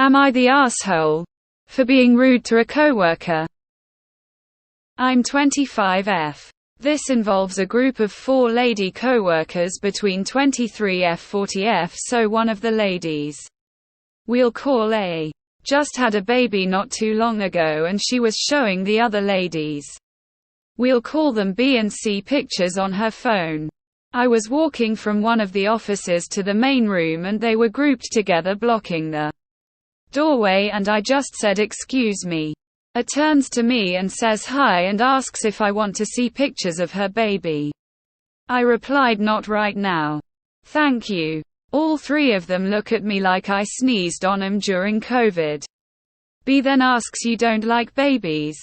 Am I the asshole for being rude to a coworker? I'm 25F. This involves a group of 4 lady coworkers between 23F-40F, so one of the ladies we'll call A just had a baby not too long ago and she was showing the other ladies we'll call them B and C pictures on her phone. I was walking from one of the offices to the main room and they were grouped together blocking the doorway, and I just said excuse me. A turns to me and says hi and asks if I want to see pictures of her baby. I replied not right now. Thank you. All 3 of them look at me like I sneezed on them during COVID. B then asks, you don't like babies?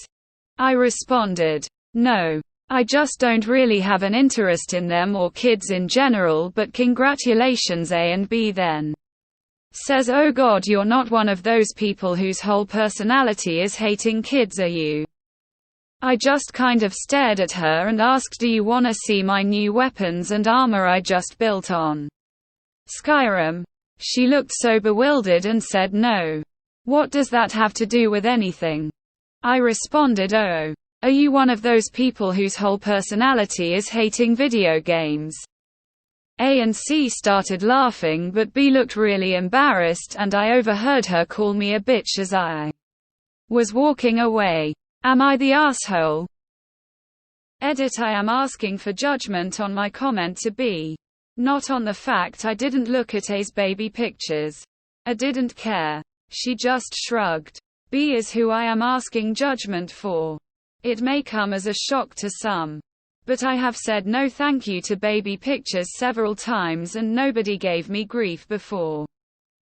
I responded, no. I just don't really have an interest in them or kids in general, but congratulations A, and B then says, oh God, you're not one of those people whose whole personality is hating kids, are you? I just kind of stared at her and asked, do you wanna see my new weapons and armor I just built on Skyrim? She looked so bewildered and said no. What does that have to do with anything? I responded, oh. Are you one of those people whose whole personality is hating video games? A and C started laughing, but B looked really embarrassed and I overheard her call me a bitch as I was walking away. Am I the asshole? Edit: I am asking for judgment on my comment to B. Not on the fact I didn't look at A's baby pictures. I didn't care. She just shrugged. B is who I am asking judgment for. It may come as a shock to some, but I have said no thank you to baby pictures several times and nobody gave me grief before.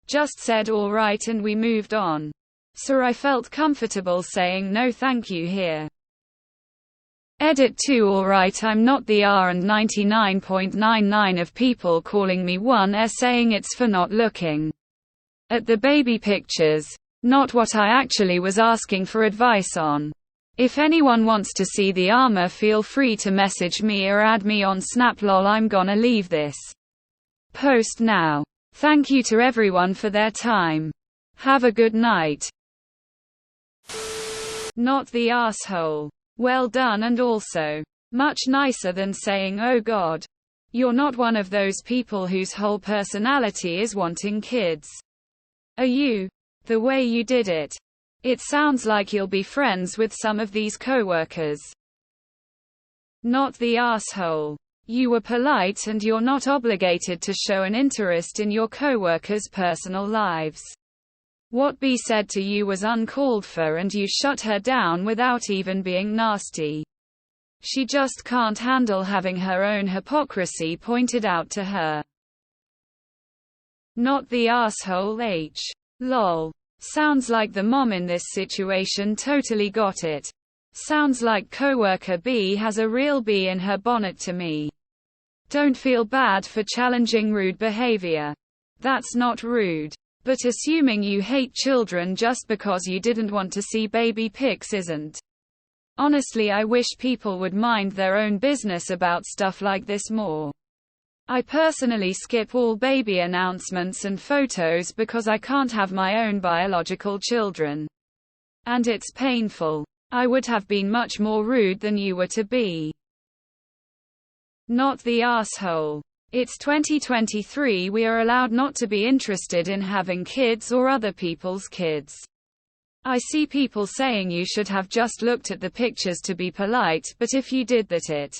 Just said all right and we moved on. So I felt comfortable saying no thank you here. Edit: 2 All right, I'm not the R, and 99.99 of people calling me one are saying it's for not looking at the baby pictures. Not what I actually was asking for advice on. If anyone wants to see the armor, feel free to message me or add me on Snap. Lol, I'm gonna leave this post now. Thank you to everyone for their time. Have a good night. Not the asshole. Well done, and also much nicer than saying oh God. You're not one of those people whose whole personality is wanting kids. Are you? The way you did it. It sounds like you'll be friends with some of these coworkers. Not the asshole. You were polite and you're not obligated to show an interest in your coworkers' personal lives. What B said to you was uncalled for and you shut her down without even being nasty. She just can't handle having her own hypocrisy pointed out to her. Not the asshole H. Lol. Sounds like the mom in this situation totally got it. Sounds like coworker B has a real bee in her bonnet to me. Don't feel bad for challenging rude behavior. That's not rude. But assuming you hate children just because you didn't want to see baby pics isn't. Honestly, I wish people would mind their own business about stuff like this more. I personally skip all baby announcements and photos because I can't have my own biological children. And it's painful. I would have been much more rude than you were to be. Not the asshole. It's 2023, we are allowed not to be interested in having kids or other people's kids. I see people saying you should have just looked at the pictures to be polite, but if you did that it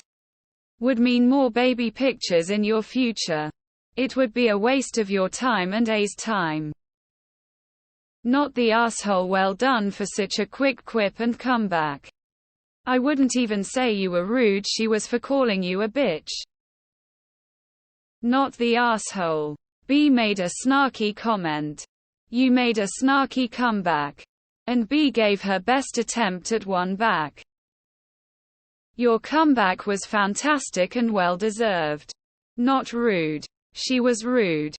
would mean more baby pictures in your future. It would be a waste of your time and A's time. Not the asshole. Well done for such a quick quip and comeback. I wouldn't even say you were rude, she was for calling you a bitch. Not the asshole. B made a snarky comment. You made a snarky comeback. And B gave her best attempt at one back. Your comeback was fantastic and well deserved. Not rude. She was rude.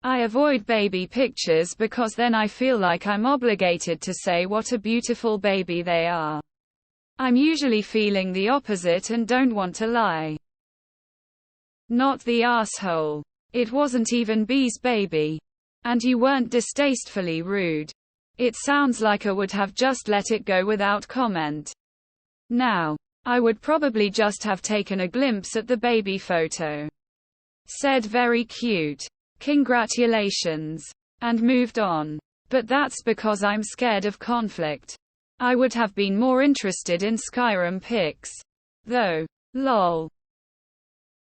I avoid baby pictures because then I feel like I'm obligated to say what a beautiful baby they are. I'm usually feeling the opposite and don't want to lie. Not the asshole. It wasn't even B's baby. And you weren't distastefully rude. It sounds like I would have just let it go without comment. Now, I would probably just have taken a glimpse at the baby photo. Said very cute. Congratulations. And moved on. But that's because I'm scared of conflict. I would have been more interested in Skyrim pics. Though. Lol.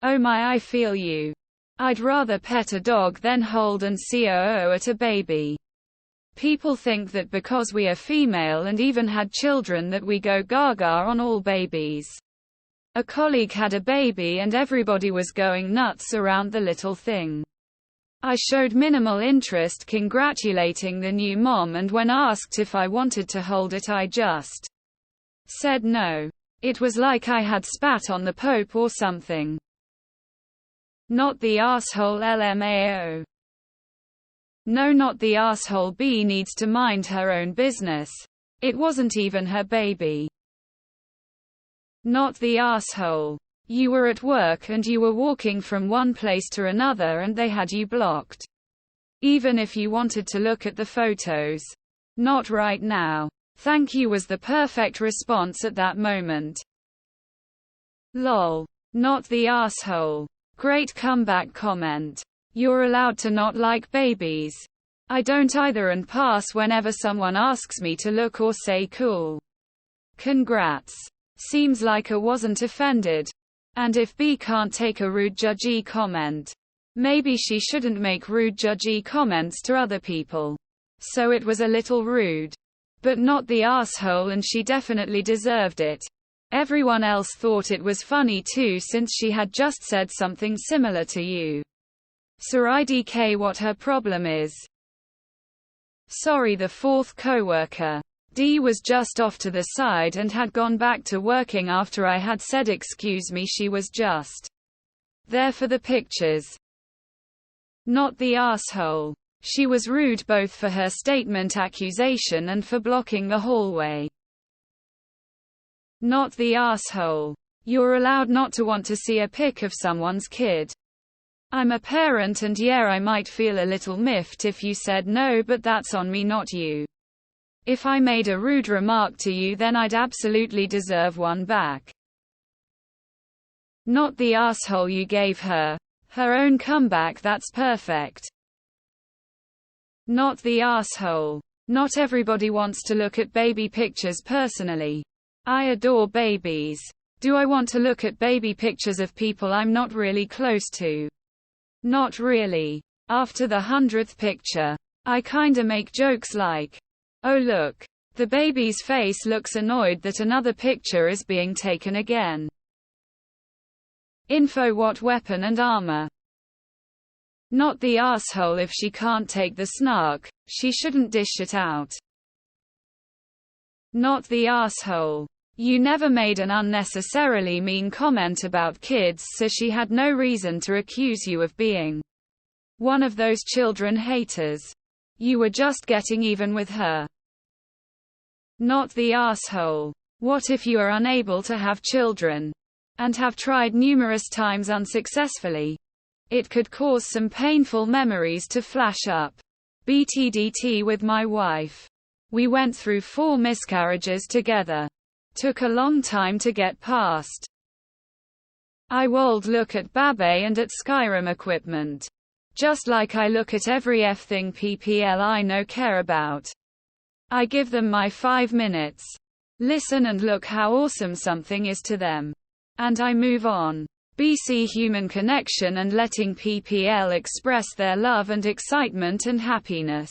Oh my, I feel you. I'd rather pet a dog than hold and COO at a baby. People think that because we are female and even had children that we go gaga on all babies. A colleague had a baby and everybody was going nuts around the little thing. I showed minimal interest congratulating the new mom, and when asked if I wanted to hold it I just said no. It was like I had spat on the Pope or something. Not the asshole LMAO. No, not the asshole B needs to mind her own business. It wasn't even her baby. Not the asshole. You were at work and you were walking from one place to another and they had you blocked. Even if you wanted to look at the photos. Not right now. Thank you was the perfect response at that moment. Lol. Not the asshole. Great comeback comment. You're allowed to not like babies. I don't either and pass whenever someone asks me to look or say cool. Congrats. Seems like I wasn't offended. And if B can't take a rude judgy comment, maybe she shouldn't make rude judgy comments to other people. So it was a little rude. But not the asshole, and she definitely deserved it. Everyone else thought it was funny too, since she had just said something similar to you. So IDK what her problem is. Sorry, the fourth coworker. D was just off to the side and had gone back to working after I had said excuse me. She was just there for the pictures. Not the asshole. She was rude both for her statement accusation and for blocking the hallway. Not the asshole. You're allowed not to want to see a pic of someone's kid. I'm a parent and yeah, I might feel a little miffed if you said no, but that's on me, not you. If I made a rude remark to you, then I'd absolutely deserve one back. Not the asshole. You gave her her own comeback. That's perfect. Not the asshole. Not everybody wants to look at baby pictures personally. I adore babies. Do I want to look at baby pictures of people I'm not really close to? Not really. After the 100th picture, I kinda make jokes like, oh look, the baby's face looks annoyed that another picture is being taken again. Info: what weapon and armor? Not the asshole. If she can't take the snark, she shouldn't dish it out. Not the asshole. You never made an unnecessarily mean comment about kids, so she had no reason to accuse you of being one of those children haters. You were just getting even with her. Not the asshole. What if you are unable to have children and have tried numerous times unsuccessfully? It could cause some painful memories to flash up. BTDT with my wife. We went through 4 miscarriages together. Took a long time to get past. I would look at Babe and at Skyrim equipment. Just like I look at every thing PPL I know care about. I give them my 5 minutes. Listen and look how awesome something is to them. And I move on. BC human connection and letting PPL express their love and excitement and happiness.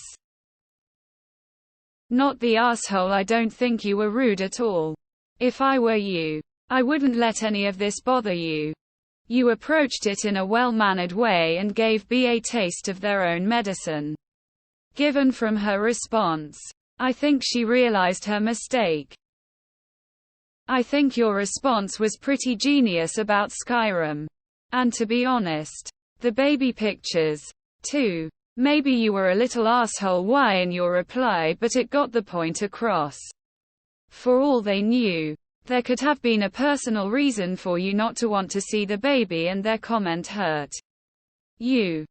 Not the asshole. I don't think you were rude at all. If I were you, I wouldn't let any of this bother you. You approached it in a well-mannered way and gave B a taste of their own medicine. Given from her response, I think she realized her mistake. I think your response was pretty genius about Skyrim. And to be honest, the baby pictures, too. Maybe you were a little asshole why in your reply, but it got the point across. For all they knew, there could have been a personal reason for you not to want to see the baby and their comment hurt you.